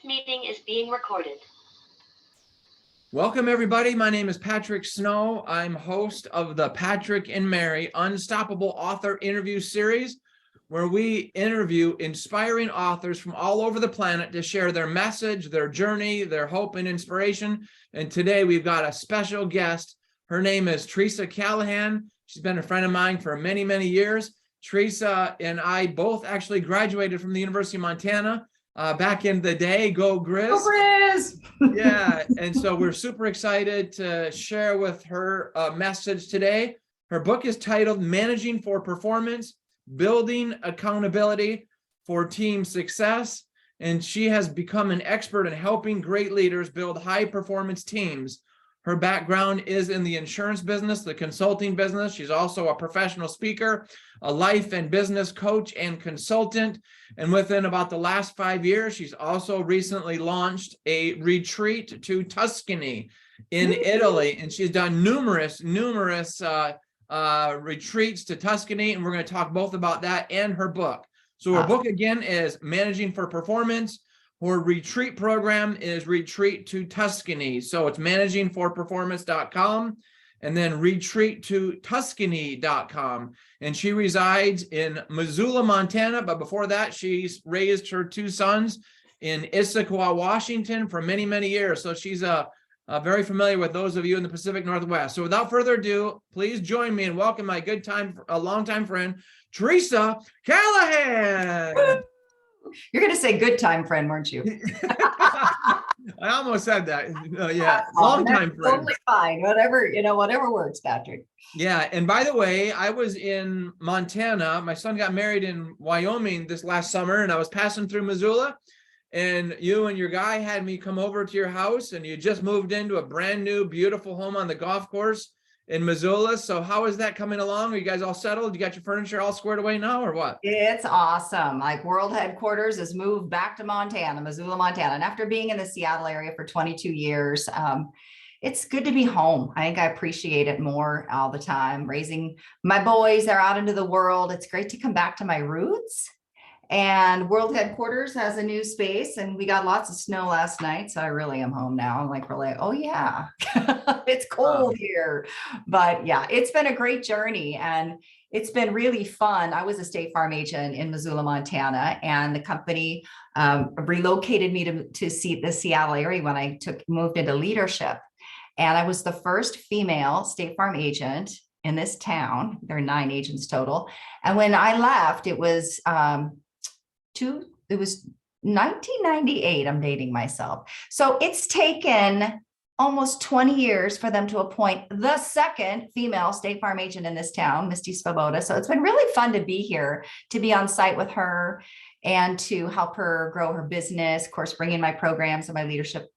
meeting is being recorded. Welcome, everybody. My name is Patrick Snow. I'm host of the Patrick and Mary Unstoppable Author Interview Series, where we interview inspiring authors from all over the planet to share their message, their journey, their hope and inspiration. And today we've got a special guest. Her name is Teresa Callahan. She's been a friend of mine for many, many years. Teresa and I both actually graduated from the University of Montana back in the day. Go Grizz. Go Grizz! Yeah, and so we're super excited to share with her a message today. Her book is titled Managing for Performance, Building Accountability for Team Success, and she has become an expert in helping great leaders build high-performance teams. Her background is in the insurance business, the consulting business. She's also a professional speaker, a life and business coach and consultant. And within about the last 5 years, she's also recently launched a retreat to Tuscany in Italy. And she's done numerous retreats to Tuscany. And we're going to talk both about that and her book. So her book, again, is Managing for Performance. Her retreat program is Retreat to Tuscany. So it's managingforperformance.com and then retreattotuscany.com. And she resides in Missoula, Montana. But before that, she's raised her two sons in Issaquah, Washington for many, many years. So she's very familiar with those of you in the Pacific Northwest. So without further ado, please join me and welcome my longtime friend, Teresa Callahan. You're going to say good time friend, weren't you? I almost said that. Yeah, long time friend. Totally fine. Whatever works, Patrick. Yeah, and by the way, I was in Montana. My son got married in Wyoming this last summer, and I was passing through Missoula, and you and your guy had me come over to your house, and you just moved into a brand new, beautiful home on the golf course in Missoula. So how is that coming along? Are you guys all settled? You got your furniture all squared away now or what? It's awesome. Like world headquarters has moved back to Montana, Missoula, Montana. And after being in the Seattle area for 22 years, it's good to be home. I think I appreciate it more all the time. Raising my boys, they're out into the world. It's great to come back to my roots. And world headquarters has a new space, and we got lots of snow last night. So I really am home now. I'm like, really, oh yeah, it's cold here. But yeah, it's been a great journey and it's been really fun. I was a State Farm agent in Missoula, Montana, and the company relocated me to the Seattle area when I moved into leadership. And I was the first female State Farm agent in this town. There are 9 agents total. And when I left, it was 1998. I'm dating myself. So it's taken almost 20 years for them to appoint the second female State Farm agent in this town, Misty Svoboda. So it's been really fun to be here, to be on site with her and to help her grow her business. Of course, bring in my programs and my leadership,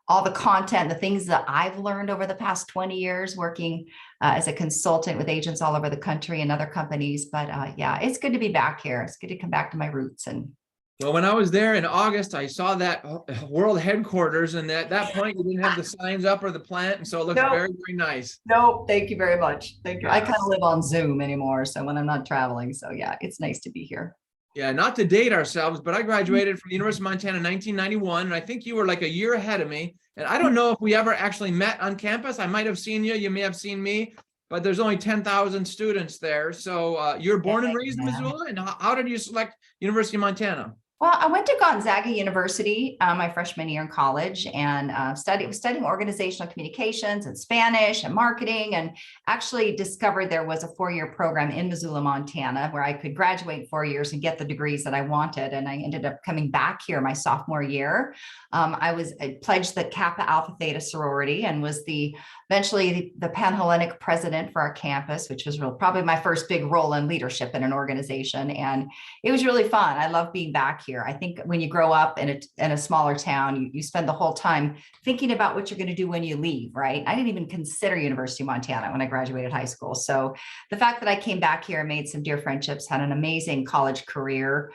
all the content, the things that I've learned over the past 20 years working as a consultant with agents all over the country and other companies. But yeah, it's good to be back here. It's good to come back to my roots. And well, when I was there in August, I saw that world headquarters, and at that point you didn't have the signs up or the plant, and so it looks very, very nice. No, thank you very much. Thank you. I kind of live on Zoom anymore, so when I'm not traveling, so yeah, it's nice to be here. Yeah, not to date ourselves, but I graduated from the University of Montana in 1991, and I think you were like a year ahead of me. And I don't know if we ever actually met on campus. I might have seen you. You may have seen me, but there's only 10,000 students there. So you're born and raised in Missoula, and how did you select University of Montana? Well, I went to Gonzaga University my freshman year in college and was studying organizational communications and Spanish and marketing, and actually discovered there was a 4-year program in Missoula, Montana, where I could graduate 4 years and get the degrees that I wanted. And I ended up coming back here my sophomore year. I pledged the Kappa Alpha Theta sorority and was eventually the Panhellenic president for our campus, which was probably my first big role in leadership in an organization. And it was really fun. I love being back here. I think when you grow up in a smaller town, you spend the whole time thinking about what you're going to do when you leave, right? I didn't even consider University of Montana when I graduated high school. So the fact that I came back here and made some dear friendships, had an amazing college career,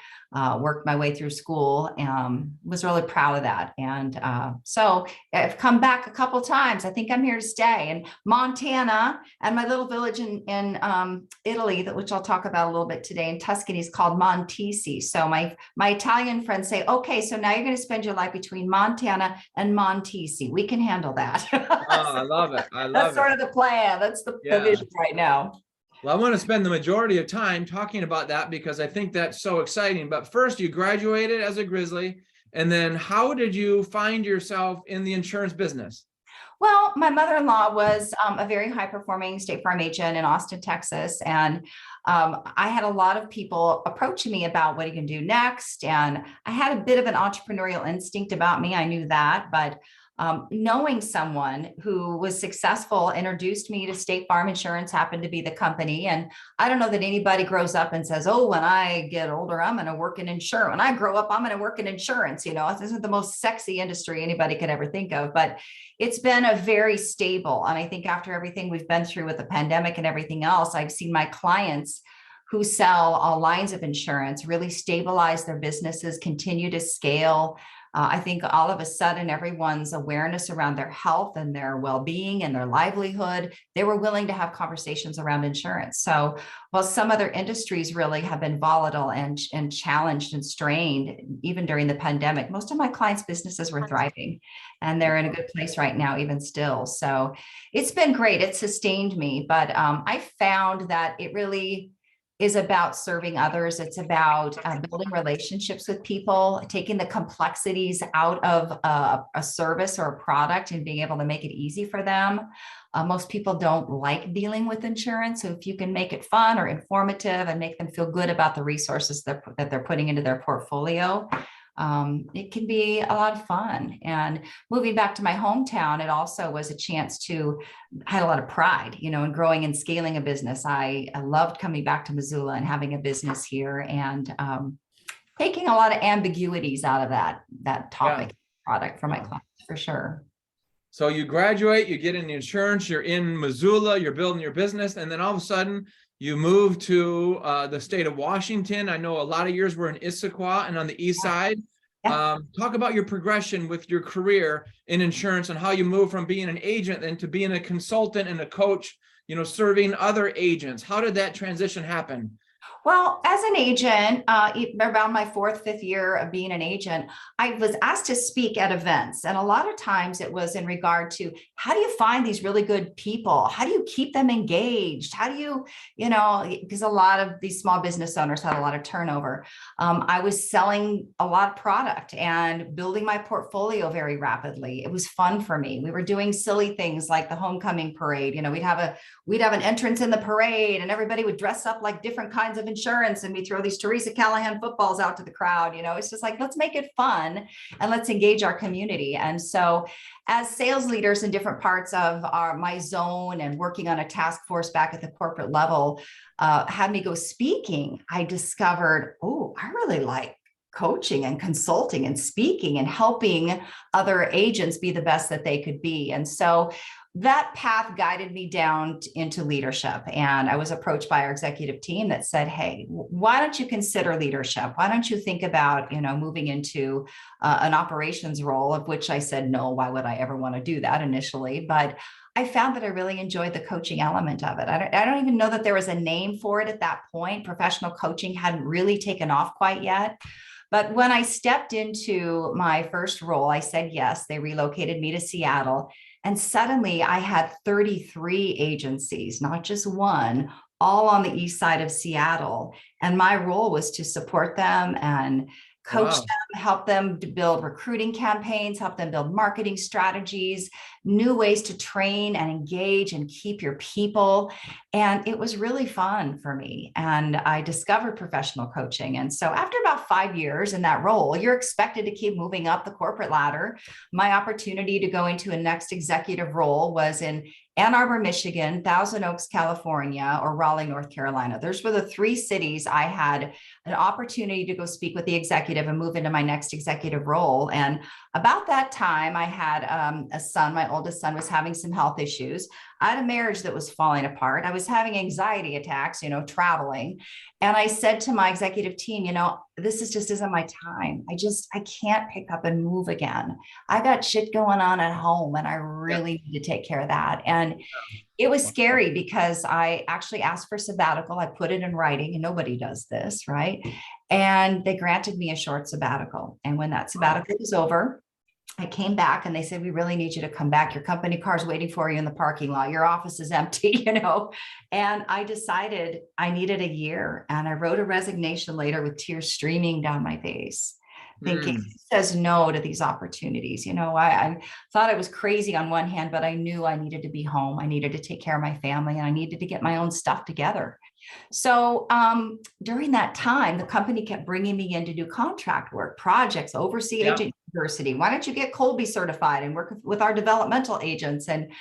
worked my way through school, was really proud of that. And so I've come back a couple times. I think I'm here to stay. And Montana and my little village in Italy, which I'll talk about a little bit today in Tuscany, is called Montisi. So my Italian friends say, okay, so now you're going to spend your life between Montana and Montisi. We can handle that. Oh, I love it. I love That's it. sort of the plan. That's the Yeah. vision right now. Well, I want to spend the majority of time talking about that because I think that's so exciting. But first, you graduated as a Grizzly, and then how did you find yourself in the insurance business? Well, my mother-in-law was a very high-performing State Farm agent in Austin, Texas, and I had a lot of people approaching me about what you can do next. And I had a bit of an entrepreneurial instinct about me. I knew that, but knowing someone who was successful introduced me to State Farm Insurance, happened to be the company. And I don't know that anybody grows up and says, oh, when I get older, I'm going to work in insurance. When I grow up, I'm going to work in insurance. You know, this isn't the most sexy industry anybody could ever think of, but it's been a very stable. And I think after everything we've been through with the pandemic and everything else, I've seen my clients who sell all lines of insurance really stabilize their businesses, continue to scale. I think all of a sudden, everyone's awareness around their health and their well-being and their livelihood, they were willing to have conversations around insurance. So while some other industries really have been volatile and challenged and strained, even during the pandemic, most of my clients' businesses were thriving, and they're in a good place right now, even still. So it's been great. It sustained me, but I found that it really is about serving others. It's about building relationships with people, taking the complexities out of a service or a product and being able to make it easy for them. Most people don't like dealing with insurance. So if you can make it fun or informative and make them feel good about the resources that they're putting into their portfolio, it can be a lot of fun. And moving back to my hometown, it also was a chance to, I had a lot of pride, you know, in growing and scaling a business. I loved coming back to Missoula and having a business here, and taking a lot of ambiguities out of that topic product for my clients, for sure. So you graduate, you get into insurance, you're in Missoula, you're building your business, and then all of a sudden you move to the state of Washington. I know a lot of years were in Issaquah and on the east side. Talk about your progression with your career in insurance and how you move from being an agent then to being a consultant and a coach, you know, serving other agents. How did that transition happen? Well, as an agent, around my 4th, 5th year of being an agent, I was asked to speak at events. And a lot of times it was in regard to, how do you find these really good people? How do you keep them engaged? How do you, you know, because a lot of these small business owners had a lot of turnover. I was selling a lot of product and building my portfolio very rapidly. It was fun for me. We were doing silly things like the homecoming parade. You know, we'd have an entrance in the parade and everybody would dress up like different kinds of insurance, and we throw these Teresa Callahan footballs out to the crowd. You know, it's just like, let's make it fun and let's engage our community. And so as sales leaders in different parts of my zone and working on a task force back at the corporate level had me go speaking, I discovered, oh, I really like coaching and consulting and speaking and helping other agents be the best that they could be. And so that path guided me down into leadership. And I was approached by our executive team that said, hey, why don't you consider leadership? Why don't you think about, you know, moving into an operations role? Of which I said, no, why would I ever want to do that initially? But I found that I really enjoyed the coaching element of it. I don't even know that there was a name for it at that point. Professional coaching hadn't really taken off quite yet. But when I stepped into my first role, I said yes. They relocated me to Seattle. And suddenly I had 33 agencies, not just one, all on the east side of Seattle. And my role was to support them and coach them, help them to build recruiting campaigns, help them build marketing strategies, new ways to train and engage and keep your people. And it was really fun for me. And I discovered professional coaching. And so after about 5 years in that role, you're expected to keep moving up the corporate ladder. My opportunity to go into a next executive role was in Ann Arbor, Michigan, Thousand Oaks, California, or Raleigh, North Carolina. Those were the 3 cities I had an opportunity to go speak with the executive and move into my next executive role. And about that time, I had a son. My oldest son was having some health issues. I had a marriage that was falling apart. I was having anxiety attacks, traveling. And I said to my executive team, this just isn't my time. I can't pick up and move again. I got shit going on at home and I really need to take care of that. And it was scary because I actually asked for sabbatical. I put it in writing, and nobody does this, right? And they granted me a short sabbatical. And when that sabbatical was over, I came back and they said, we really need you to come back. Your company car's waiting for you in the parking lot. Your office is empty, And I decided I needed a year. And I wrote a resignation letter with tears streaming down my face, thinking, who says no to these opportunities? I thought I was crazy on one hand, but I knew I needed to be home. I needed to take care of my family, and I needed to get my own stuff together. So during that time, the company kept bringing me in to do contract work, projects, oversee agent diversity. Why don't you get Colby certified and work with our developmental agents? And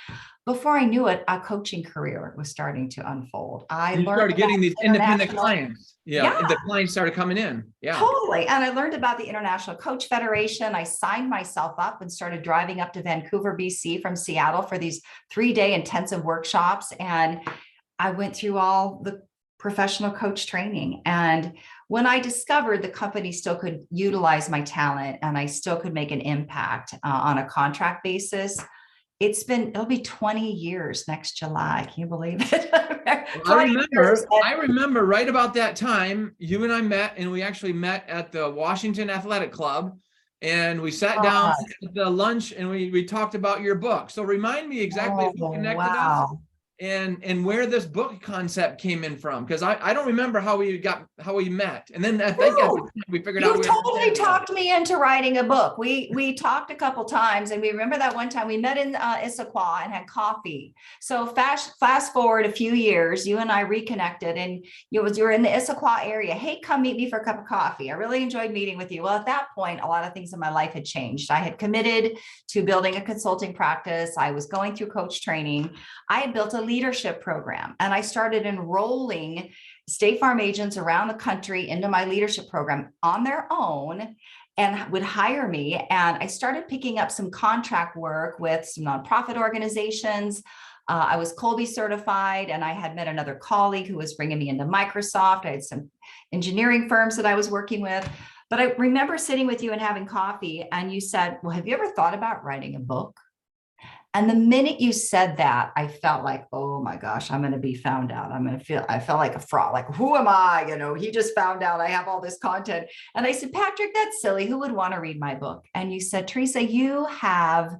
before I knew it, a coaching career was starting to unfold. You started getting these independent clients. The clients started coming in. Yeah, totally. And I learned about the International Coach Federation. I signed myself up and started driving up to Vancouver, BC from Seattle for these 3-day intensive workshops. And I went through all the professional coach training. And when I discovered the company still could utilize my talent and I still could make an impact on a contract basis, it'll be 20 years next July. Can you believe it? I remember right about that time, you and I met, and we actually met at the Washington Athletic Club, and we sat down at the lunch and we talked about your book. So remind me exactly who connected us and where this book concept came in from, because I don't remember how we met. And then I think we figured out. You totally talked me into writing a book. We talked a couple times, and we remember that one time we met in Issaquah and had coffee. So fast forward a few years, you and I reconnected, and you were in the Issaquah area. Hey, come meet me for a cup of coffee. I really enjoyed meeting with you. Well, at that point, a lot of things in my life had changed. I had committed to building a consulting practice. I was going through coach training. I had built a leadership program, and I started enrolling State Farm agents around the country into my leadership program on their own, and would hire me. And I started picking up some contract work with some nonprofit organizations. I was Colby certified, and I had met another colleague who was bringing me into Microsoft. I had some engineering firms that I was working with. But I remember sitting with you and having coffee, and you said, well, have you ever thought about writing a book? And the minute you said that, I felt like, oh my gosh, I'm going to be found out. I felt like a fraud. Like, who am I? He just found out I have all this content. And I said, Patrick, that's silly. Who would want to read my book? And you said, Teresa, you have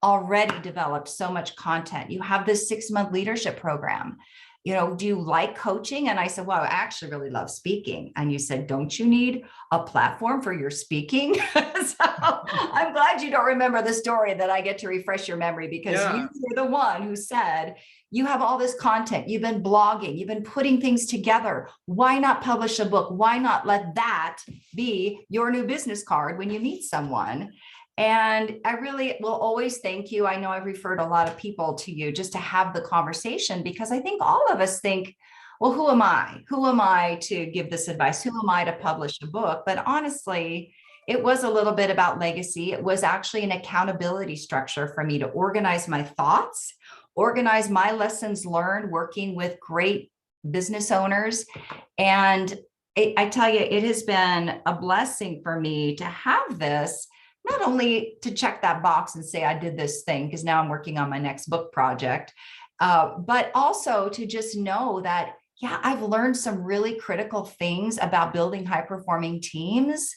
already developed so much content. You have this 6-month leadership program. Do you like coaching? And I said, well, I actually really love speaking. And you said, don't you need a platform for your speaking? So I'm glad you don't remember the story, that I get to refresh your memory, because you were the one who said, you have all this content, you've been blogging, you've been putting things together. Why not publish a book? Why not let that be your new business card when you meet someone? And I really will always thank you. I know I've referred a lot of people to you just to have the conversation, because I think all of us think, well, who am I? Who am I to give this advice? Who am I to publish a book? But honestly, it was a little bit about legacy. It was actually an accountability structure for me to organize my thoughts, organize my lessons learned working with great business owners. And I tell you, it has been a blessing for me to have this, not only to check that box and say I did this thing, because now I'm working on my next book project, but also to just know that, I've learned some really critical things about building high-performing teams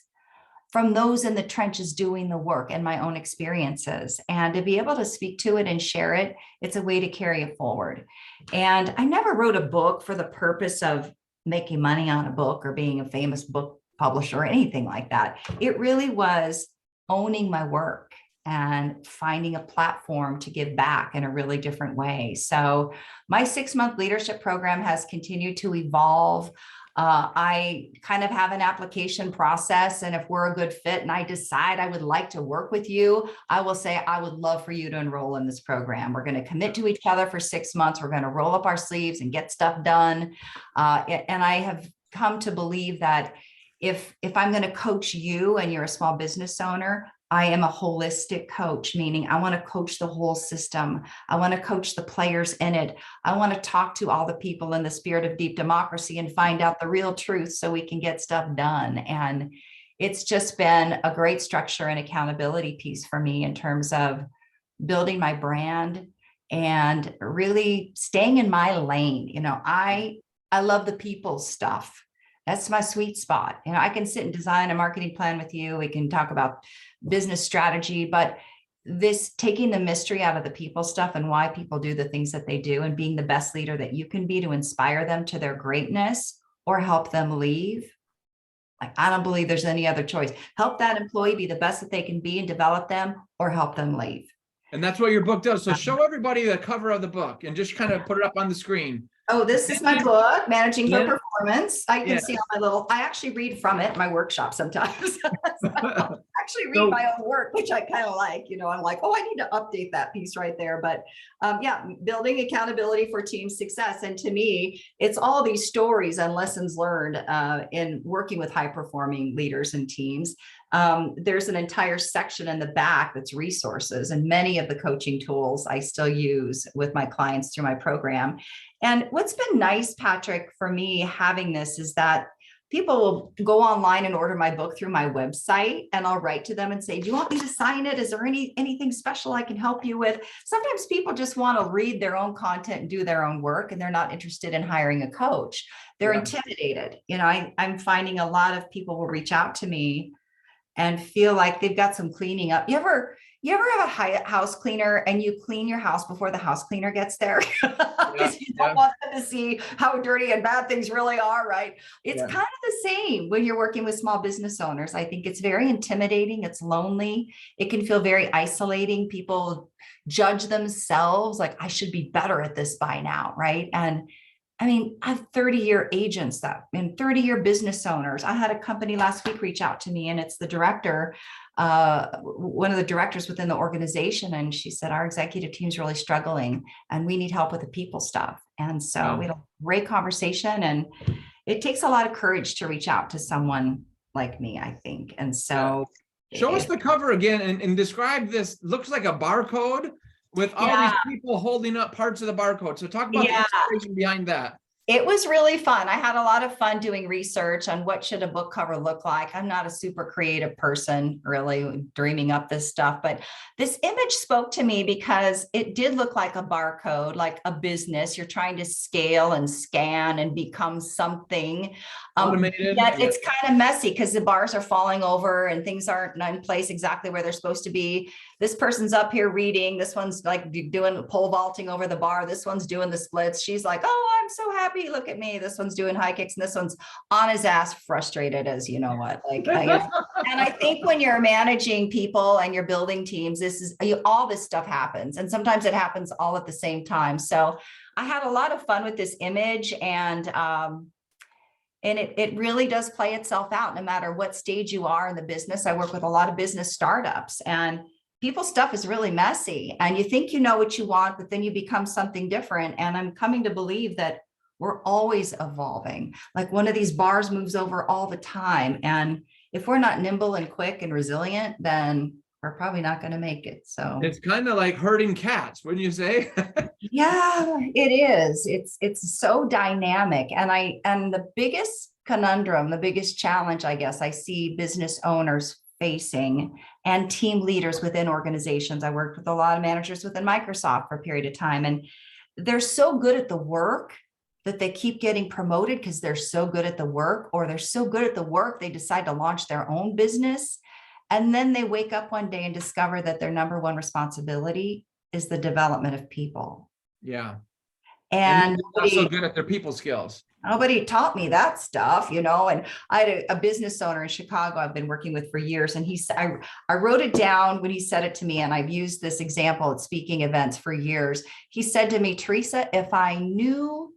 from those in the trenches doing the work and my own experiences. And to be able to speak to it and share it, it's a way to carry it forward. And I never wrote a book for the purpose of making money on a book or being a famous book publisher or anything like that. It really was owning my work and finding a platform to give back in a really different way. So my 6-month leadership program has continued to evolve. I kind of have an application process, and if we're a good fit and I decide I would like to work with you, I will say, I would love for you to enroll in this program. We're going to commit to each other for 6 months. We're going to roll up our sleeves and get stuff done. And I have come to believe that if I'm going to coach you and you're a small business owner, I am a holistic coach, meaning I want to coach the whole system. I want to coach the players in it. I want to talk to all the people in the spirit of deep democracy and find out the real truth so we can get stuff done. And it's just been a great structure and accountability piece for me in terms of building my brand and really staying in my lane. I love the people stuff. That's my sweet spot. I can sit and design a marketing plan with you. We can talk about business strategy, but this taking the mystery out of the people stuff and why people do the things that they do and being the best leader that you can be to inspire them to their greatness or help them leave. Like, I don't believe there's any other choice. Help that employee be the best that they can be and develop them, or help them leave. And that's what your book does. So show everybody the cover of the book and just kind of put it up on the screen. Oh, this is my book, Managing for Performance. I can see all my I actually read from it in my workshop sometimes. I actually read my own work, which I kind of like. I'm like, oh, I need to update that piece right there. But yeah, building accountability for team success. And to me, it's all these stories and lessons learned in working with high performing leaders and teams. There's an entire section in the back that's resources, and many of the coaching tools I still use with my clients through my program. And what's been nice, Patrick, for me having this is that people will go online and order my book through my website, and I'll write to them and say, do you want me to sign it? Is there anything special I can help you with? Sometimes people just want to read their own content and do their own work, and they're not interested in hiring a coach. They're intimidated. I'm finding a lot of people will reach out to me and feel like they've got some cleaning up. You ever have a house cleaner and you clean your house before the house cleaner gets there? Because you don't want them to see how dirty and bad things really are, right? It's kind of the same when you're working with small business owners. I think it's very intimidating. It's lonely. It can feel very isolating. People judge themselves like, I should be better at this by now, right? And I mean, I have 30-year agents and 30-year business owners. I had a company last week reach out to me, and it's the director, one of the directors within the organization. And she said, our executive team's really struggling and we need help with the people stuff. And so we had a great conversation, and it takes a lot of courage to reach out to someone like me, I think. And so show us the cover again and describe this. Looks like a barcode with all these people holding up parts of the barcode. So talk about the inspiration behind that. It was really fun. I had a lot of fun doing research on what should a book cover look like. I'm not a super creative person, really dreaming up this stuff, but this image spoke to me because it did look like a barcode, like a business. You're trying to scale and scan and become something. Automated. Yet it's kind of messy because the bars are falling over and things aren't in place exactly where they're supposed to be. This person's up here reading. This one's like doing pole vaulting over the bar. This one's doing the splits. She's like, oh, I'm so happy. Look at me. This one's doing high kicks. And this one's on his ass, frustrated as you know what. And I think when you're managing people and you're building teams, all this stuff happens. And sometimes it happens all at the same time. So I had a lot of fun with this image, and it really does play itself out no matter what stage you are in the business. I work with a lot of business startups, and people's stuff is really messy, and you think you know what you want, but then you become something different. And I'm coming to believe that we're always evolving. Like one of these bars moves over all the time. And if we're not nimble and quick and resilient, then we're probably not going to make it. So it's kind of like herding cats, wouldn't you say? Yeah, it is. It's so dynamic. And the biggest conundrum, the biggest challenge, I guess, I see business owners facing and team leaders within organizations. I worked with a lot of managers within Microsoft for a period of time, and they're so good at the work that they keep getting promoted because they're so good at the work, or they're so good at the work they decide to launch their own business. And then they wake up one day and discover that their number one responsibility is the development of people. Yeah. And they're not so good at their people skills. Nobody taught me that stuff, and I had a business owner in Chicago I've been working with for years. And he said, I wrote it down when he said it to me, and I've used this example at speaking events for years. He said to me, Teresa, if I knew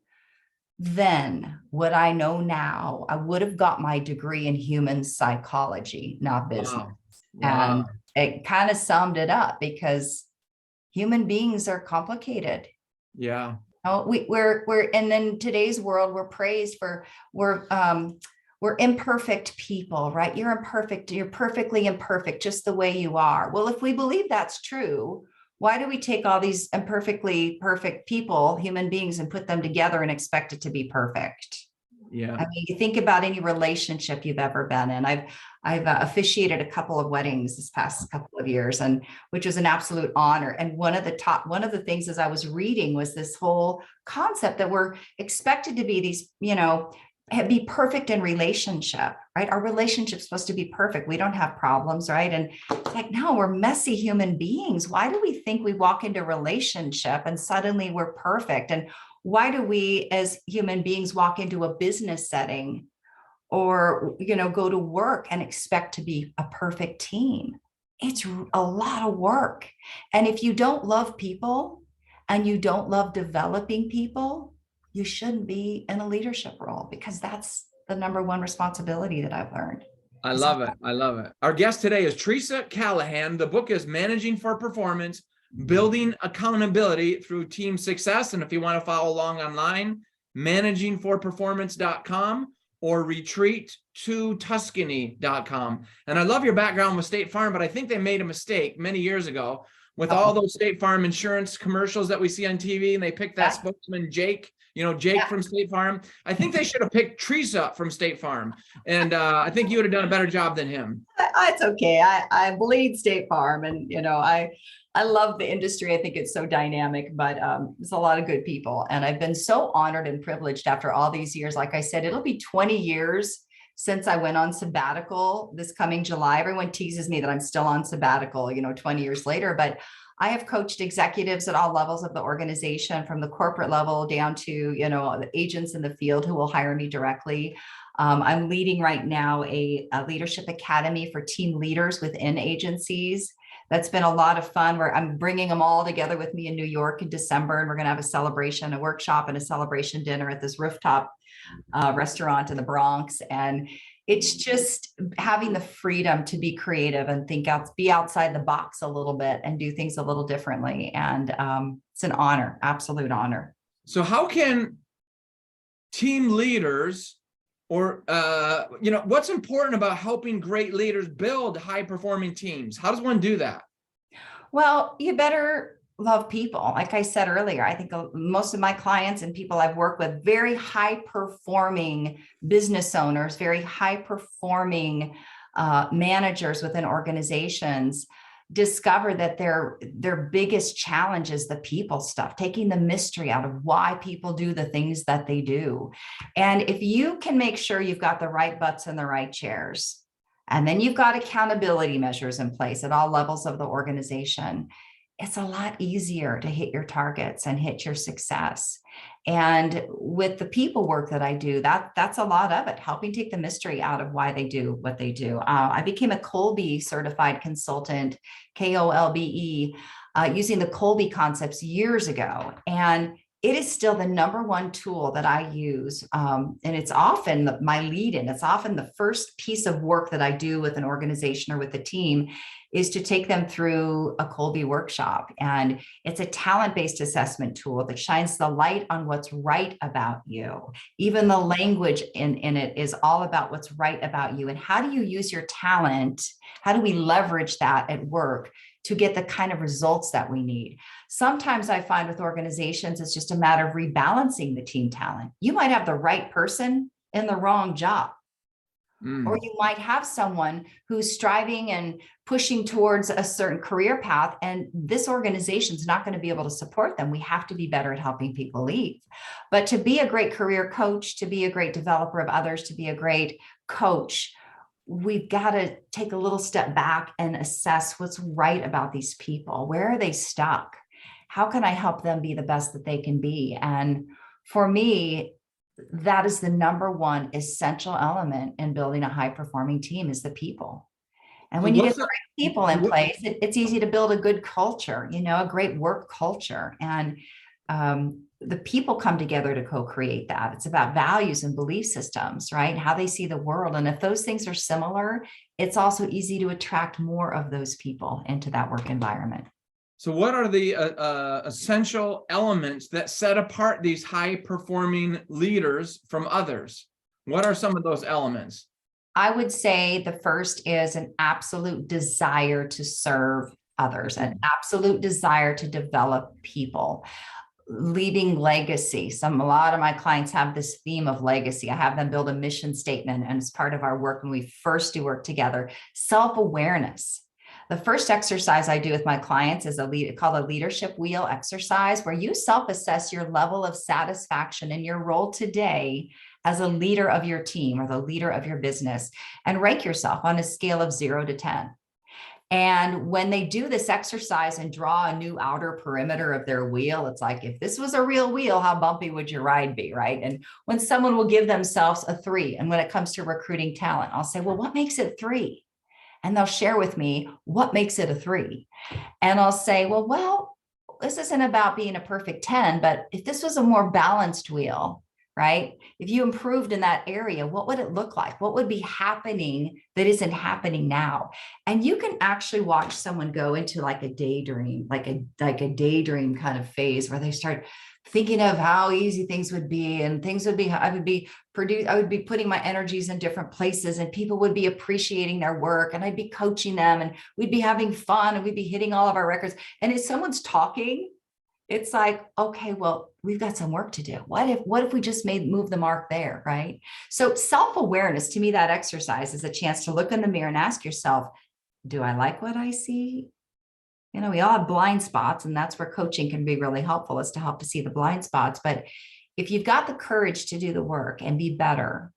then what I know now, I would have got my degree in human psychology, not business. Wow. And it kind of summed it up, because human beings are complicated. Yeah. We're and in today's world, we're praised for we're we're imperfect people, right? You're imperfect. You're perfectly imperfect, just the way you are. Well, if we believe that's true, why do we take all these imperfectly perfect people, human beings, and put them together and expect it to be perfect? Yeah. I mean, you think about any relationship you've ever been in. I've officiated a couple of weddings this past couple of years, and which was an absolute honor. And one of the things as I was reading was this whole concept that we're expected to be these, be perfect in relationship, right? Our relationship's supposed to be perfect. We don't have problems, right? And it's like, no, we're messy human beings. Why do we think we walk into a relationship and suddenly we're perfect? And why do we as human beings walk into a business setting or, go to work and expect to be a perfect team? It's a lot of work. And if you don't love people and you don't love developing people, you shouldn't be in a leadership role, because that's the number one responsibility that I've learned. I love it. I love it. Our guest today is Teresa Callahan. The book is Managing for Performance, Building Accountability Through Team Success. And if you want to follow along online, managingforperformance.com or retreat2tuscany.com. And I love your background with State Farm, but I think they made a mistake many years ago with all those State Farm insurance commercials that we see on TV, and they picked that spokesman, Jake, Jake from State Farm. I think they should have picked Teresa from State Farm. And I think you would have done a better job than him. It's okay. I bleed State Farm, and, I love the industry. I think it's so dynamic, but there's a lot of good people. And I've been so honored and privileged after all these years. Like I said, it'll be 20 years since I went on sabbatical this coming July. Everyone teases me that I'm still on sabbatical, 20 years later, but I have coached executives at all levels of the organization, from the corporate level down to, the agents in the field who will hire me directly. I'm leading right now a leadership academy for team leaders within agencies. That's been a lot of fun, where I'm bringing them all together with me in New York in December. And we're going to have a celebration, a workshop and a celebration dinner at this rooftop restaurant in the Bronx. And it's just having the freedom to be creative and be outside the box a little bit and do things a little differently. And it's an honor, absolute honor. So how can team leaders, or, what's important about helping great leaders build high performing teams? How does one do that? Well, you better love people. Like I said earlier, I think most of my clients and people I've worked with, very high performing business owners, very high performing managers within organizations, discover that their biggest challenge is the people stuff, taking the mystery out of why people do the things that they do. And if you can make sure you've got the right butts in the right chairs, and then you've got accountability measures in place at all levels of the organization, it's a lot easier to hit your targets and hit your success. And with the people work that I do, that's a lot of it, helping take the mystery out of why they do what they do. I became a Kolbe certified consultant, KOLBE, using the Kolbe concepts years ago. And it is still the number one tool that I use. And it's often my lead-in. It's often the first piece of work that I do with an organization or with a team, is to take them through a Kolbe workshop. And it's a talent-based assessment tool that shines the light on what's right about you. Even the language in it is all about what's right about you. And how do you use your talent? How do we leverage that at work to get the kind of results that we need? Sometimes I find with organizations, it's just a matter of rebalancing the team talent. You might have the right person in the wrong job. Or you might have someone who's striving and pushing towards a certain career path, and this organization is not going to be able to support them. We have to be better at helping people leave. But to be a great career coach, to be a great developer of others, to be a great coach, we've got to take a little step back and assess what's right about these people. Where are they stuck? How can I help them be the best that they can be? And for me, that is the number one essential element in building a high performing team, is the people. And when you get the right people in place, it's easy to build a good culture, a great work culture. And the people come together to co-create that. It's about values and belief systems, right? How they see the world. And if those things are similar, it's also easy to attract more of those people into that work environment. So what are the essential elements that set apart these high-performing leaders from others? What are some of those elements? I would say the first is an absolute desire to serve others, an absolute desire to develop people, leaving legacy. A lot of my clients have this theme of legacy. I have them build a mission statement, and it's part of our work when we first do work together. Self-awareness. The first exercise I do with my clients is called a leadership wheel exercise, where you self-assess your level of satisfaction in your role today as a leader of your team or the leader of your business, and rank yourself on a scale of 0 to 10. And when they do this exercise and draw a new outer perimeter of their wheel, it's like, if this was a real wheel, how bumpy would your ride be, right? And when someone will give themselves a 3, and when it comes to recruiting talent, I'll say, well, what makes it 3? And they'll share with me what makes it a 3. And I'll say, well, this isn't about being a perfect 10, but if this was a more balanced wheel, right? If you improved in that area, what would it look like? What would be happening that isn't happening now? And you can actually watch someone go into like a daydream, like a daydream kind of phase where they start thinking of how easy things would be, and things would be, I would be putting my energies in different places, and people would be appreciating their work, and I'd be coaching them, and we'd be having fun, and we'd be hitting all of our records. And if someone's talking, it's like, okay, well, we've got some work to do. What if we just move the mark there, right? So self-awareness, to me, that exercise is a chance to look in the mirror and ask yourself, do I like what I see? You know, we all have blind spots, and that's where coaching can be really helpful, is to help to see the blind spots. But if you've got the courage to do the work and be better,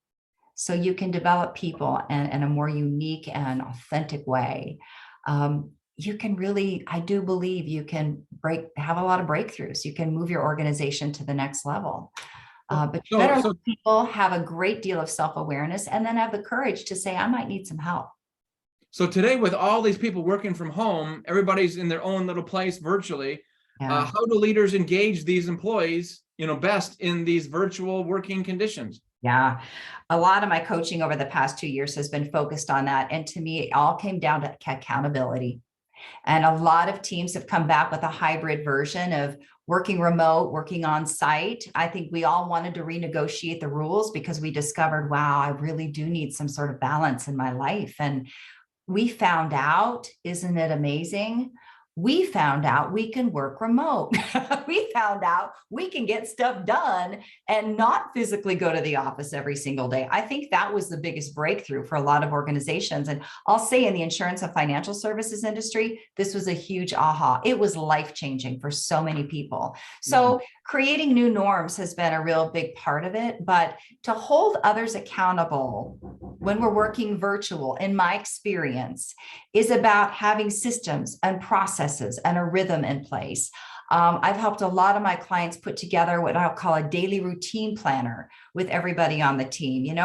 so you can develop people in a more unique and authentic way, you can really, I do believe you can have a lot of breakthroughs. You can move your organization to the next level. But you better let people have a great deal of self-awareness, and then have the courage to say, I might need some help. So today, with all these people working from home, everybody's in their own little place virtually. Yeah. How do leaders engage these employees, best in these virtual working conditions? Yeah, a lot of my coaching over the past 2 years has been focused on that. And to me, it all came down to accountability. And a lot of teams have come back with a hybrid version of working remote, working on site. I think we all wanted to renegotiate the rules because we discovered, wow, I really do need some sort of balance in my life. And we found out, isn't it amazing? We found out we can work remote. We found out we can get stuff done and not physically go to the office every single day. I think that was the biggest breakthrough for a lot of organizations. And I'll say in the insurance and financial services industry, this was a huge aha. It was life-changing for so many people. So creating new norms has been a real big part of it, but to hold others accountable when we're working virtual, in my experience, is about having systems and processes and a rhythm in place. I've helped a lot of my clients put together what I'll call a daily routine planner with everybody on the team. 8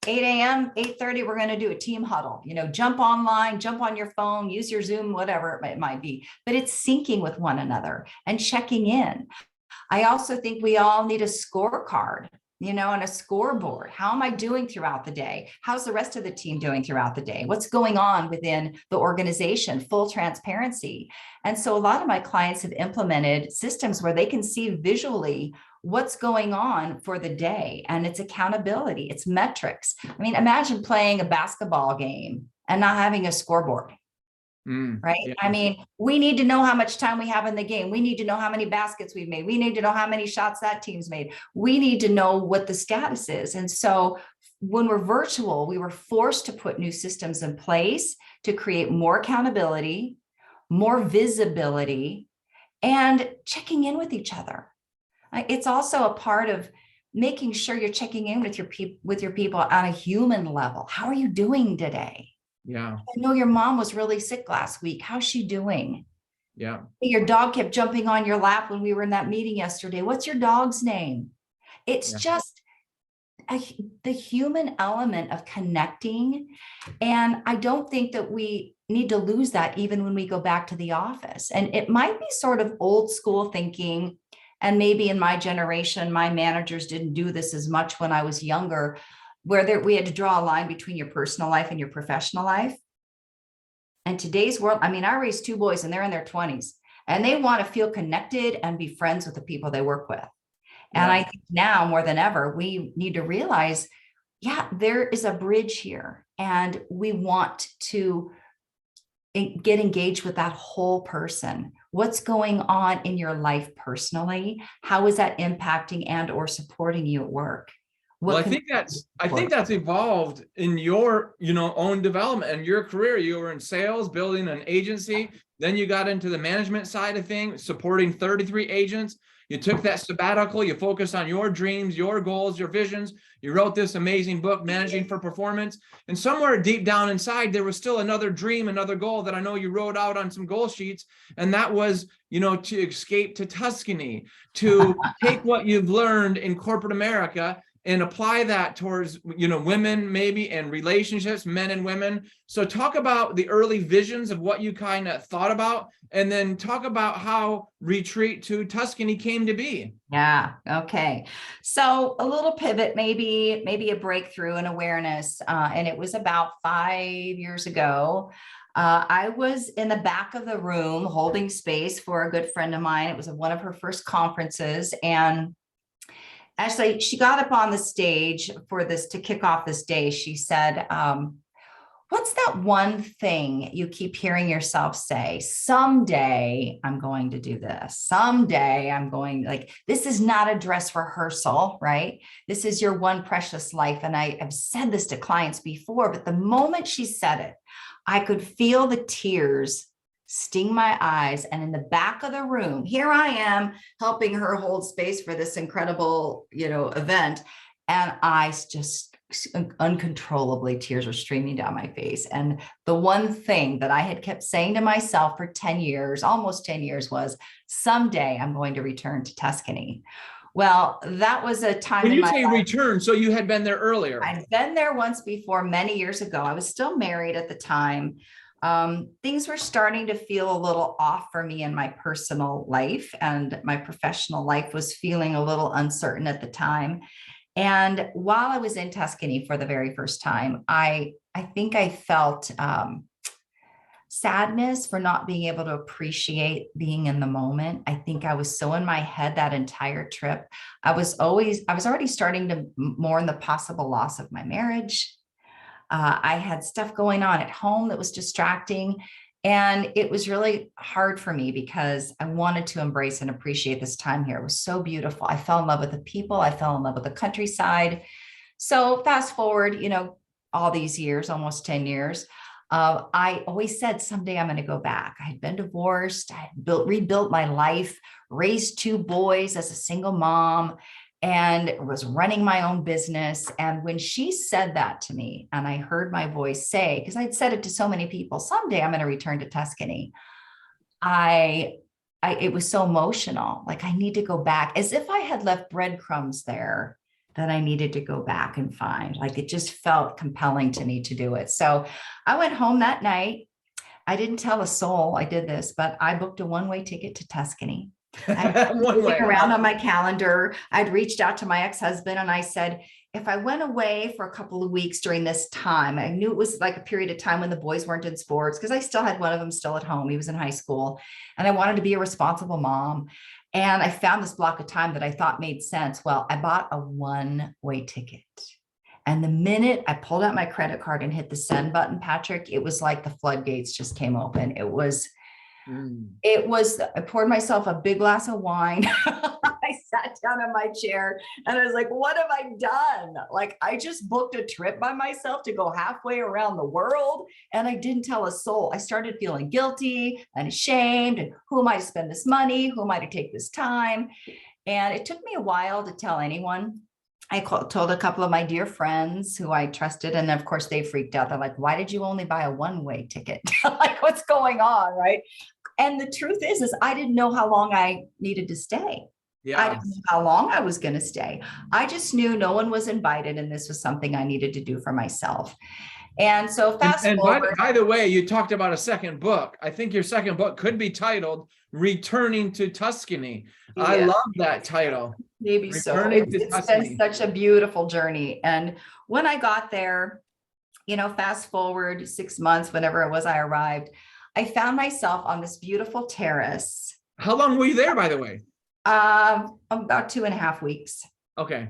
a.m., 8:30, we're going to do a team huddle. Jump online, jump on your phone, use your Zoom, whatever it might be. But it's syncing with one another and checking in. I also think we all need a scorecard, and a scoreboard. How am I doing throughout the day? How's the rest of the team doing throughout the day? What's going on within the organization? Full transparency. And so a lot of my clients have implemented systems where they can see visually what's going on for the day, and it's accountability, it's metrics. I mean, imagine playing a basketball game and not having a scoreboard. Right. Yeah. I mean, we need to know how much time we have in the game. We need to know how many baskets we've made. We need to know how many shots that team's made. We need to know what the status is. And so when we're virtual, we were forced to put new systems in place to create more accountability, more visibility, and checking in with each other. It's also a part of making sure you're checking in with your people on a human level. How are you doing today? Yeah. I know your mom was really sick last week. How's she doing? Yeah. Your dog kept jumping on your lap when we were in that meeting yesterday. What's your dog's name? It's just the human element of connecting. And I don't think that we need to lose that even when we go back to the office. And it might be sort of old school thinking. And maybe in my generation, my managers didn't do this as much when I was younger, where we had to draw a line between your personal life and your professional life. And today's world, I mean, I raised 2 boys and they're in their 20s, and they want to feel connected and be friends with the people they work with. And I think now more than ever, we need to realize yeah, there is a bridge here, and we want to get engaged with that whole person. What's going on in your life personally? How is that impacting and or supporting you at work? Well, What I can think that's evolved in your, own development and your career. You were in sales, building an agency. Then you got into the management side of things, supporting 33 agents. You took that sabbatical, you focused on your dreams, your goals, your visions. You wrote this amazing book, Managing for Performance. And somewhere deep down inside, there was still another dream, another goal that I know you wrote out on some goal sheets. And that was, to escape to Tuscany, to take what you've learned in corporate America and apply that towards, women maybe, and relationships, men and women. So talk about the early visions of what you kind of thought about, and then talk about how Retreat to Tuscany came to be. Yeah. Okay. So a little pivot, maybe a breakthrough in awareness. And it was about 5 years ago. I was in the back of the room holding space for a good friend of mine. It was one of her first conferences. And actually, she got up on the stage for this to kick off this day. She said, what's that one thing you keep hearing yourself say? Someday I'm going to do this. Someday I'm going, like, this is not a dress rehearsal, right? This is your one precious life. And I have said this to clients before, but the moment she said it, I could feel the tears sting my eyes. And in the back of the room, here I am helping her hold space for this incredible, event. And I just uncontrollably, tears were streaming down my face. And the one thing that I had kept saying to myself for 10 years, almost 10 years, was someday I'm going to return to Tuscany. Well, that was a time When in you my say life. return, so you had been there earlier. I'd been there once before, many years ago. I was still married at the time. Things were starting to feel a little off for me in my personal life, and my professional life was feeling a little uncertain at the time. And while I was in Tuscany for the very first time, I think I felt sadness for not being able to appreciate being in the moment. I think I was so in my head that entire trip. I was already starting to mourn the possible loss of my marriage. I had stuff going on at home that was distracting. And it was really hard for me because I wanted to embrace and appreciate this time here. It was so beautiful. I fell in love with the people. I fell in love with the countryside. So fast forward, all these years, almost 10 years, I always said, someday I'm going to go back. I had been divorced. I had rebuilt my life, raised 2 boys as a single mom, and was running my own business. And when she said that to me, and I heard my voice say, because I'd said it to so many people, someday I'm going to return to Tuscany. It was so emotional. Like, I need to go back, as if I had left breadcrumbs there that I needed to go back and find. Like, it just felt compelling to me to do it. So I went home that night. I didn't tell a soul I did this, but I booked a one-way ticket to Tuscany. I was moving around on my calendar. I'd reached out to my ex-husband and I said, if I went away for a couple of weeks during this time, I knew it was like a period of time when the boys weren't in sports, because I still had one of them still at home. He was in high school, and I wanted to be a responsible mom. And I found this block of time that I thought made sense. Well, I bought a one-way ticket. And the minute I pulled out my credit card and hit the send button, Patrick, it was like the floodgates just came open. I poured myself a big glass of wine. I sat down in my chair and I was like, what have I done? Like, I just booked a trip by myself to go halfway around the world, and I didn't tell a soul. I started feeling guilty and ashamed. And who am I to spend this money? Who am I to take this time? And it took me a while to tell anyone. I told a couple of my dear friends who I trusted. And of course they freaked out. They're like, why did you only buy a one-way ticket? Like, what's going on? Right. And the truth is I didn't know how long I needed to stay. Yeah. I didn't know how long I was going to stay. I just knew no one was invited, and this was something I needed to do for myself. And so fast forward. By the way, you talked about a second book. I think your second book could be titled Returning to Tuscany. Yeah. I love that title. Maybe so. It's been such a beautiful journey. And when I got there, fast forward 6 months, whenever it was I arrived, I found myself on this beautiful terrace. How long were you there, by the way? About 2.5 weeks. Okay.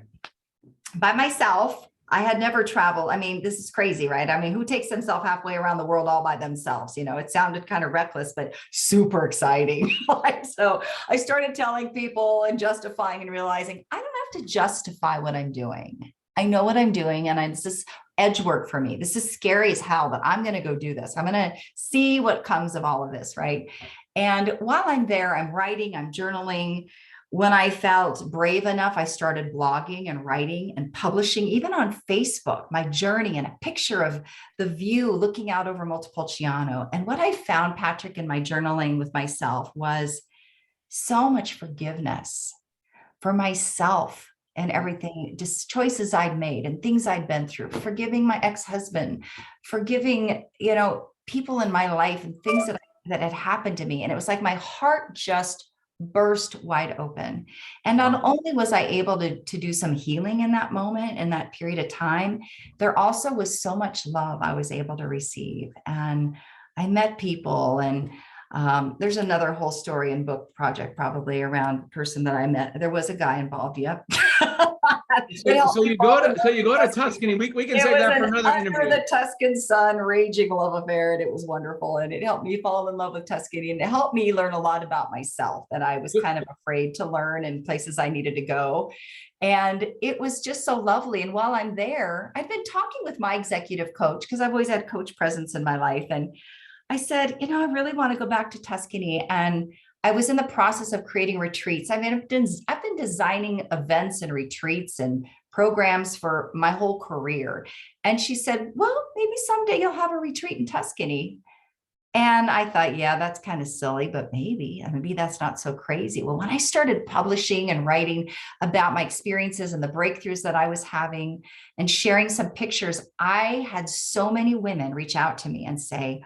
By myself. I had never traveled. I mean, this is crazy, right? I mean, who takes themselves halfway around the world all by themselves? You know, it sounded kind of reckless, but super exciting. Like, so I started telling people and justifying and realizing I don't have to justify what I'm doing. I know what I'm doing, and it's just edge work for me. This is scary as hell, but I'm going to go do this. I'm going to see what comes of all of this, right? And while I'm there, I'm writing, I'm journaling. When I felt brave enough, I started blogging and writing and publishing, even on Facebook, my journey and a picture of the view looking out over Montepulciano. And what I found, Patrick, in my journaling with myself was so much forgiveness for myself and everything, just choices I'd made and things I'd been through, forgiving my ex-husband, forgiving, you know, people in my life and things that had happened to me. And it was like my heart just burst wide open. And not only was I able to do some healing in that moment, in that period of time, there also was so much love I was able to receive. And I met people, and there's another whole story and book project probably around the person that I met. There was a guy involved. Yep. So you go to Tuscany. We can save that for another interview. Under the Tuscan sun, raging love affair, and it was wonderful. And it helped me fall in love with Tuscany, and it helped me learn a lot about myself that I was kind of afraid to learn, and places I needed to go. And it was just so lovely. And while I'm there, I've been talking with my executive coach, because I've always had coach presence in my life. And I said, you know, I really want to go back to Tuscany. And I was in the process of creating retreats. I mean, I've been designing events and retreats and programs for my whole career. And she said, well, maybe someday you'll have a retreat in Tuscany. And I thought, yeah, that's kind of silly, but maybe that's not so crazy. Well, when I started publishing and writing about my experiences and the breakthroughs that I was having and sharing some pictures, I had so many women reach out to me and say,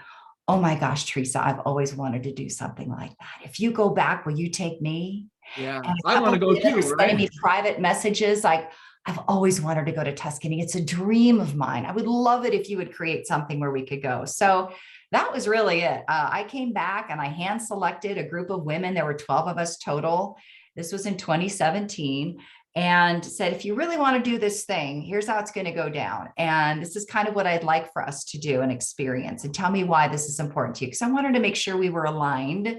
oh my gosh, Teresa, I've always wanted to do something like that. If you go back, will you take me? Yeah, And I want to go too, sending me private messages like, I've always wanted to go to Tuscany. It's a dream of mine. I would love it if you would create something where we could go. So that was really it. I came back and I hand selected a group of women. There were 12 of us total. This was in 2017. And said, if you really want to do this thing, here's how it's going to go down. And this is kind of what I'd like for us to do and experience. And tell me why this is important to you. Because I wanted to make sure we were aligned.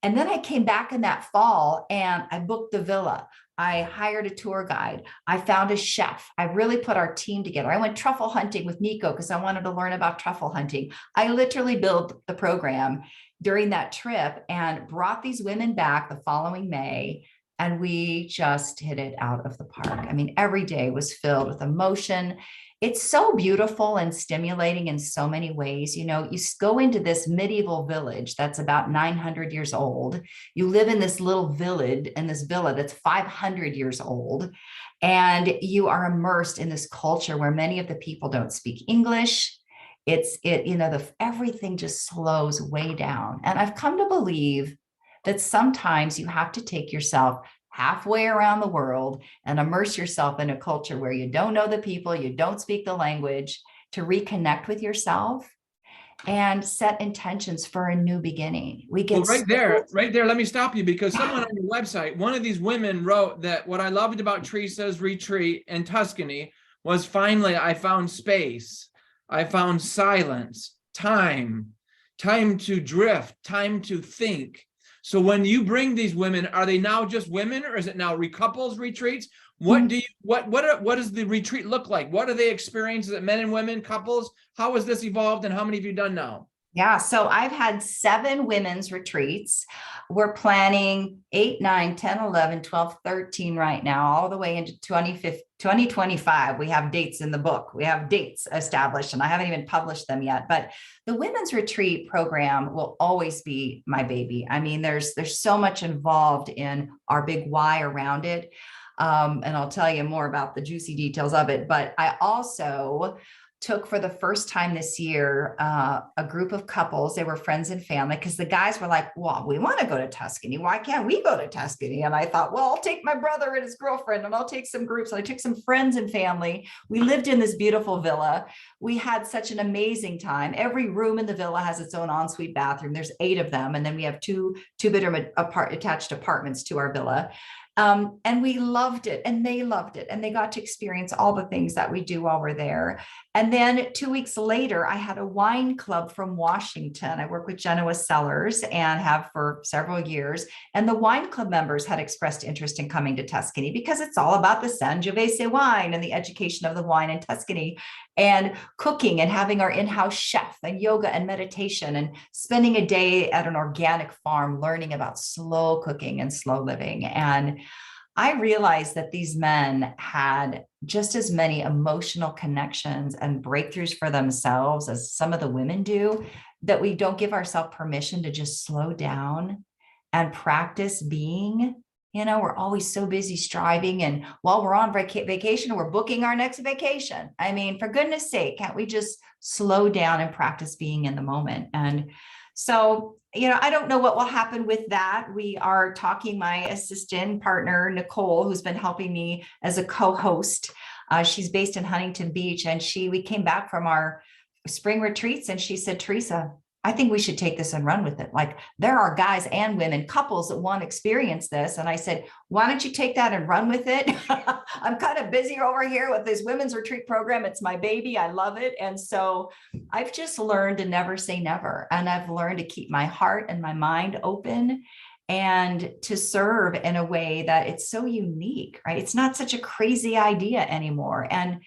And then I came back in that fall and I booked the villa. I hired a tour guide. I found a chef. I really put our team together. I went truffle hunting with Nico because I wanted to learn about truffle hunting. I literally built the program during that trip and brought these women back the following May. And we just hit it out of the park. I mean, every day was filled with emotion. It's so beautiful and stimulating in so many ways. You know, you go into this medieval village that's about 900 years old. You live in this little village, in this villa that's 500 years old. And you are immersed in this culture where many of the people don't speak English. Everything just slows way down. And I've come to believe that sometimes you have to take yourself halfway around the world and immerse yourself in a culture where you don't know the people, you don't speak the language, to reconnect with yourself and set intentions for a new beginning. Right there. Let me stop you, because someone on your website, one of these women wrote that what I loved about Teresa's retreat in Tuscany was finally I found space. I found silence, time to drift, time to think. So when you bring these women, are they now just women, or is it now couples retreats? What does the retreat look like? What do they experience? Is it men and women, couples? How has this evolved, and how many have you done now? Yeah, so I've had 7 women's retreats. We're planning 8, 9, 10, 11, 12, 13 right now, all the way into 2025. We have dates in the book. We have dates established, and I haven't even published them yet. But the women's retreat program will always be my baby. I mean, there's so much involved in our big why around it. And I'll tell you more about the juicy details of it. But I also took, for the first time this year, a group of couples. They were friends and family, because the guys were like, well, we want to go to Tuscany. Why can't we go to Tuscany? And I thought, well, I'll take my brother and his girlfriend, and I'll take some groups. And I took some friends and family. We lived in this beautiful villa. We had such an amazing time. Every room in the villa has its own ensuite bathroom. There's 8 of them. And then we have two bedroom attached apartments to our villa. And we loved it and they loved it and they got to experience all the things that we do while we're there. And then 2 weeks later, I had a wine club from Washington. I work with Genoa Cellars and have for several years. And the wine club members had expressed interest in coming to Tuscany because it's all about the Sangiovese wine and the education of the wine in Tuscany and cooking and having our in-house chef and yoga and meditation and spending a day at an organic farm learning about slow cooking and slow living. And I realized that these men had just as many emotional connections and breakthroughs for themselves as some of the women do, that we don't give ourselves permission to just slow down and practice being. You know, we're always so busy striving. And while we're on vacation, we're booking our next vacation. I mean, for goodness sake, can't we just slow down and practice being in the moment? And so, you know, I don't know what will happen with that. We are talking, my assistant partner, Nicole, who's been helping me as a co-host. She's based in Huntington Beach, and we came back from our spring retreats and she said, Teresa, I think we should take this and run with it. Like, there are guys and women, couples that want to experience this. And I said, why don't you take that and run with it? I'm kind of busy over here with this women's retreat program. It's my baby. I love it. And so I've just learned to never say never. And I've learned to keep my heart and my mind open and to serve in a way that it's so unique, right? It's not such a crazy idea anymore. And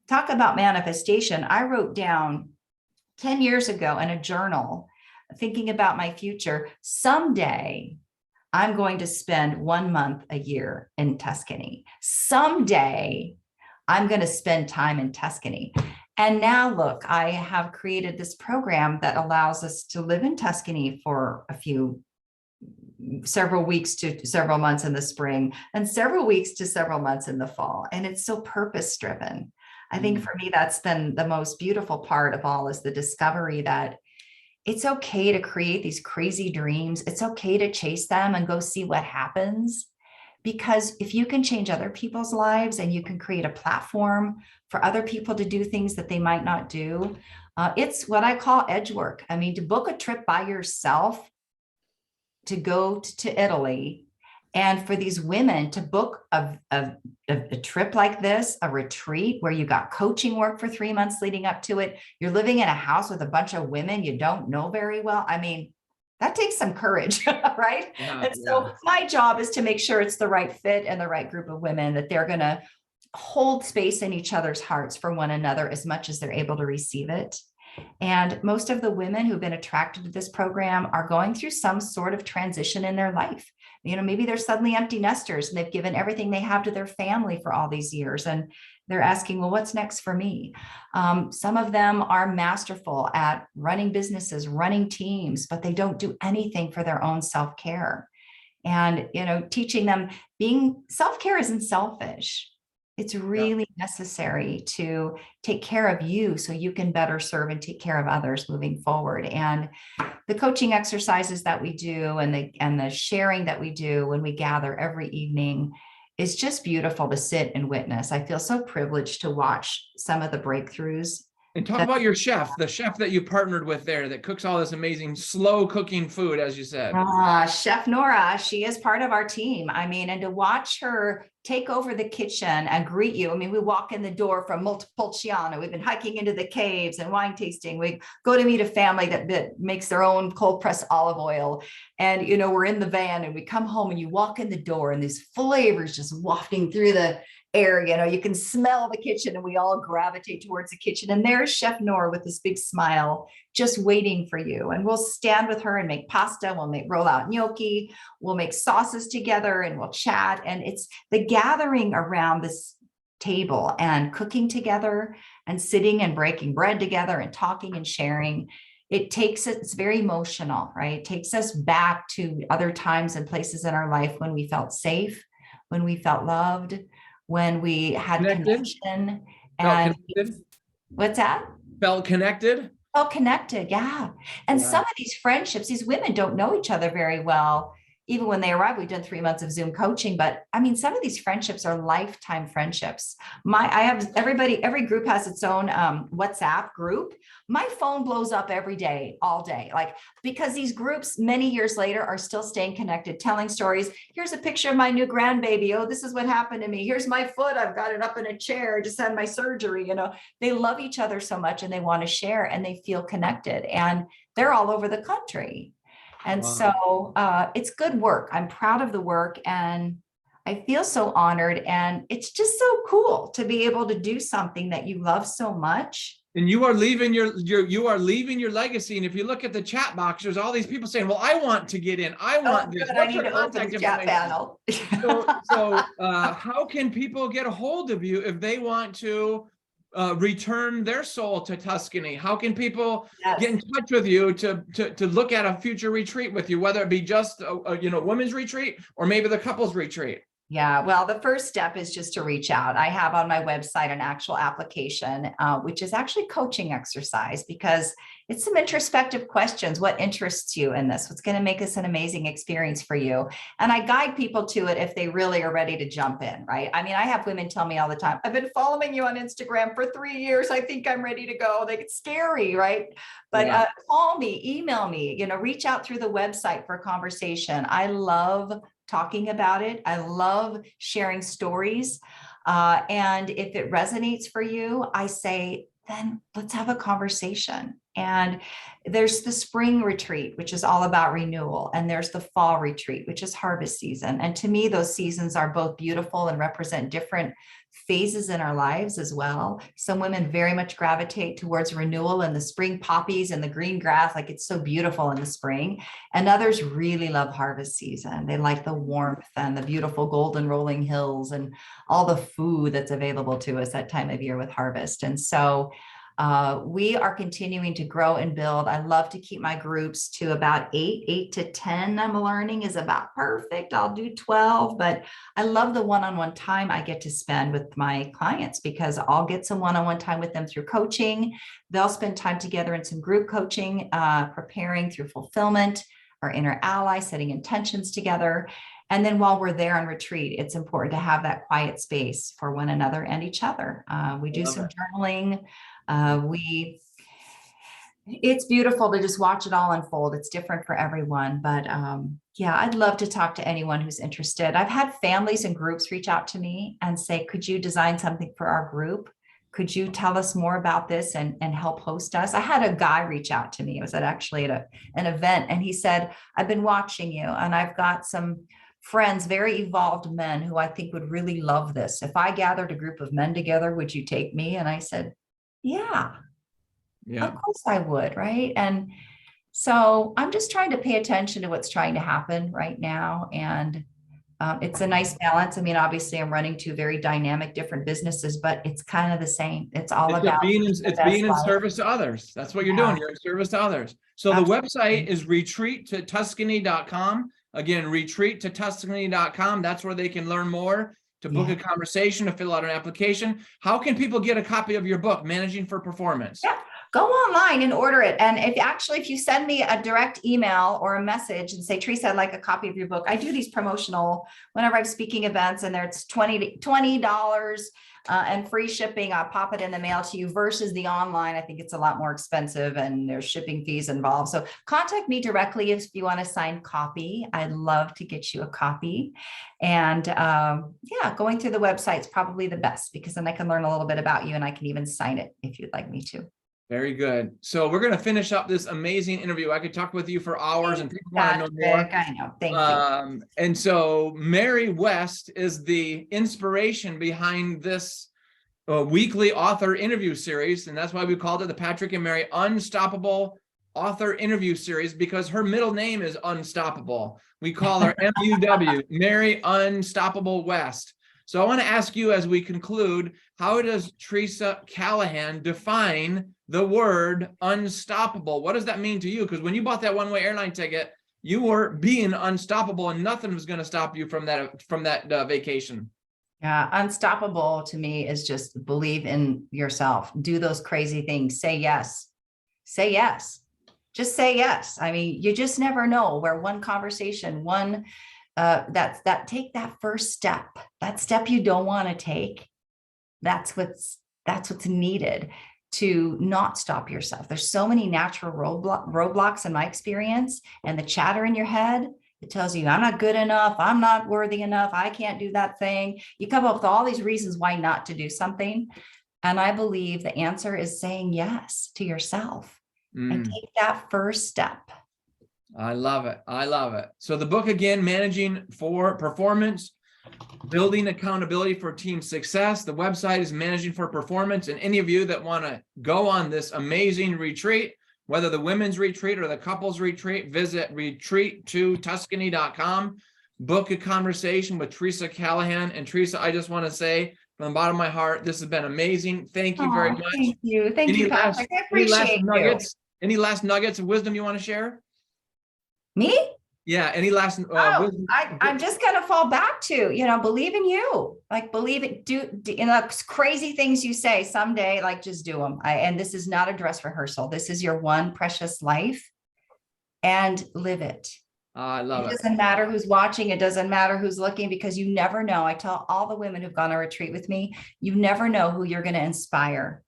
talk about manifestation. I wrote down 10 years ago in a journal, thinking about my future, someday I'm going to spend 1 month a year in Tuscany. Someday I'm going to spend time in Tuscany. And now look, I have created this program that allows us to live in Tuscany for several weeks to several months in the spring and several weeks to several months in the fall. And it's so purpose driven. I think for me, that's been the most beautiful part of all, is the discovery that it's okay to create these crazy dreams. It's okay to chase them and go see what happens. Because if you can change other people's lives and you can create a platform for other people to do things that they might not do, it's what I call edge work. I mean, to book a trip by yourself to go to Italy, and for these women to book a trip like this, a retreat where you got coaching work for 3 months leading up to it, you're living in a house with a bunch of women you don't know very well. I mean, that takes some courage, right? Yeah, And so my job is to make sure it's the right fit and the right group of women, that they're going to hold space in each other's hearts for one another as much as they're able to receive it. And most of the women who've been attracted to this program are going through some sort of transition in their life. You know, maybe they're suddenly empty nesters and they've given everything they have to their family for all these years. And they're asking, well, what's next for me? Some of them are masterful at running businesses, running teams, but they don't do anything for their own self-care. And, you know, teaching them self-care isn't selfish. It's really necessary to take care of you so you can better serve and take care of others moving forward. And the coaching exercises that we do and the sharing that we do when we gather every evening is just beautiful to sit and witness. I feel so privileged to watch some of the breakthroughs. And talk about your chef, the chef that you partnered with there that cooks all this amazing slow cooking food, as you said. Chef Nora, she is part of our team. I mean, and to watch her take over the kitchen and greet you. I mean, we walk in the door from Montepulciano. We've been hiking into the caves and wine tasting. We go to meet a family that makes their own cold pressed olive oil. And, you know, we're in the van and we come home and you walk in the door and these flavors just wafting through the air. You know, you can smell the kitchen and we all gravitate towards the kitchen. And there's Chef Nora with this big smile, just waiting for you. And we'll stand with her and make pasta. We'll roll out gnocchi. We'll make sauces together and we'll chat. And it's the gathering around this table and cooking together and sitting and breaking bread together and talking and sharing. It's very emotional, right? It takes us back to other times and places in our life when we felt safe, when we felt loved, when we had connection. And what's that? Felt connected. Felt connected, yeah. And some of these friendships, these women don't know each other very well. even when they arrive, we've done 3 months of Zoom coaching, but I mean, some of these friendships are lifetime friendships. I have every group has its own WhatsApp group. My phone blows up every day, all day, like, because these groups many years later are still staying connected, telling stories. Here's a picture of my new grandbaby. Oh, this is what happened to me. Here's my foot. I've got it up in a chair, just had my surgery. They love each other so much and they want to share and they feel connected, and they're all over the country. And Wow. so it's good work. I'm proud of the work and I feel so honored. And it's just so cool to be able to do something that you love so much. And you are leaving you are leaving your legacy. And if you look at the chat box, there's all these people saying, well, I want to get in. I want this. Good. I need to open the chat panel. So how can people get a hold of you if they want to return their soul to Tuscany? How can people get in touch with you to look at a future retreat with you, whether it be just a women's retreat or maybe the couples retreat? Yeah, well, the first step is just to reach out. I have on my website an actual application, which is actually coaching exercise, because it's some introspective questions. What interests you in this? What's going to make this an amazing experience for you? And I guide people to it if they really are ready to jump in, right? I mean, I have women tell me all the time, I've been following you on Instagram for 3 years. I think I'm ready to go. They get scary, right? But call me, email me, reach out through the website for a conversation. I love talking about it. I love sharing stories. And if it resonates for you, I say, then let's have a conversation. And there's the spring retreat, which is all about renewal. And there's the fall retreat, which is harvest season. And to me, those seasons are both beautiful and represent different phases in our lives as well. Some women very much gravitate towards renewal and the spring poppies and the green grass, like it's so beautiful in the spring. And others really love harvest season. They like the warmth and the beautiful golden rolling hills and all the food that's available to us that time of year with harvest. And so we are continuing to grow and build. I love to keep my groups to about 8 to 10. I'm learning is about perfect. I'll do 12, but I love the one-on-one time I get to spend with my clients, because I'll get some one-on-one time with them through coaching. They'll spend time together in some group coaching, preparing through fulfillment or inner ally, setting intentions together. And then while we're there on retreat, it's important to have that quiet space for one another and each other. We do some journaling. It's beautiful to just watch it all unfold. It's different for everyone, but yeah, I'd love to talk to anyone who's interested. I've had families and groups reach out to me and say, could you design something for our group? Could you tell us more about this and help host us? I had a guy reach out to me. It was actually at an event, and he said, I've been watching you and I've got some friends, very evolved men who I think would really love this. If I gathered a group of men together, would you take me? And I said, yeah, of course I would. Right. And so I'm just trying to pay attention to what's trying to happen right now. And it's a nice balance. I mean, obviously I'm running two very dynamic, different businesses, but it's kind of the same. It's about being in service to others. That's what you're doing. You're in service to others. So the website is retreattotuscany.com. Again, retreattotuscany.com. That's where they can learn more, to book a conversation, to fill out an application. How can people get a copy of your book, Managing for Performance? Yeah, go online and order it. And if you send me a direct email or a message and say, Teresa, I'd like a copy of your book. I do these promotional, whenever I'm speaking events, and it's $20 and free shipping. I'll pop it in the mail to you, versus the online. I think it's a lot more expensive and there's shipping fees involved. So contact me directly if you want a signed copy. I'd love to get you a copy. And yeah, going through the website is probably the best, because then I can learn a little bit about you and I can even sign it if you'd like me to. Very good. So we're going to finish up this amazing interview. I could talk with you for hours and people want to know more. I know. Thank you. And so Mary West is the inspiration behind this weekly author interview series. And that's why we called it the Patrick and Mary Unstoppable Author Interview Series, because her middle name is Unstoppable. We call her MUW, Mary Unstoppable West. So I want to ask you, as we conclude, how does Teresa Callahan define the word unstoppable? What does that mean to you? Because when you bought that one-way airline ticket, you were being unstoppable and nothing was going to stop you from that vacation. Yeah, unstoppable to me is just believe in yourself. Do those crazy things. Say yes. Say yes. just say yes. I mean, you just never know where one conversation, take that first step, that step you don't want to take. That's what's needed to not stop yourself. There's so many natural roadblocks in my experience, and the chatter in your head, it tells you, I'm not good enough. I'm not worthy enough. I can't do that thing. You come up with all these reasons why not to do something. And I believe the answer is saying yes to yourself and take that first step. I love it. I love it. So the book again, Managing for Performance, Building Accountability for Team Success. The website is Managing for Performance. And any of you that want to go on this amazing retreat, whether the women's retreat or the couples retreat, visit retreat2tuscany.com. Book a conversation with Teresa Callahan. And Teresa, I just want to say from the bottom of my heart, this has been amazing. Thank you very much. Thank you. Thank you, Patrick. I appreciate you. Any last nuggets of wisdom you want to share? Me? Yeah. Any last wisdom? I'm just going to fall back to, believe in you, like believe it, do crazy things you say someday, like just do them. And this is not a dress rehearsal. This is your one precious life, and live it. I love it. It doesn't matter who's watching. It doesn't matter who's looking, because you never know. I tell all the women who've gone on a retreat with me, you never know who you're going to inspire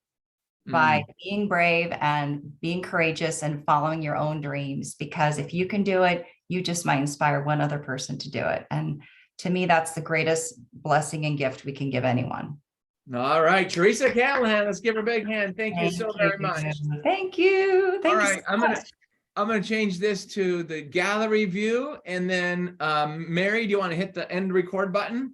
by being brave and being courageous and following your own dreams. Because if you can do it, you just might inspire one other person to do it. And to me, that's the greatest blessing and gift we can give anyone. All right, Teresa Callahan, let's give her a big hand. Thank you so very much. Thank you. All right, I'm gonna change this to the gallery view, and then Mary, do you want to hit the end record button?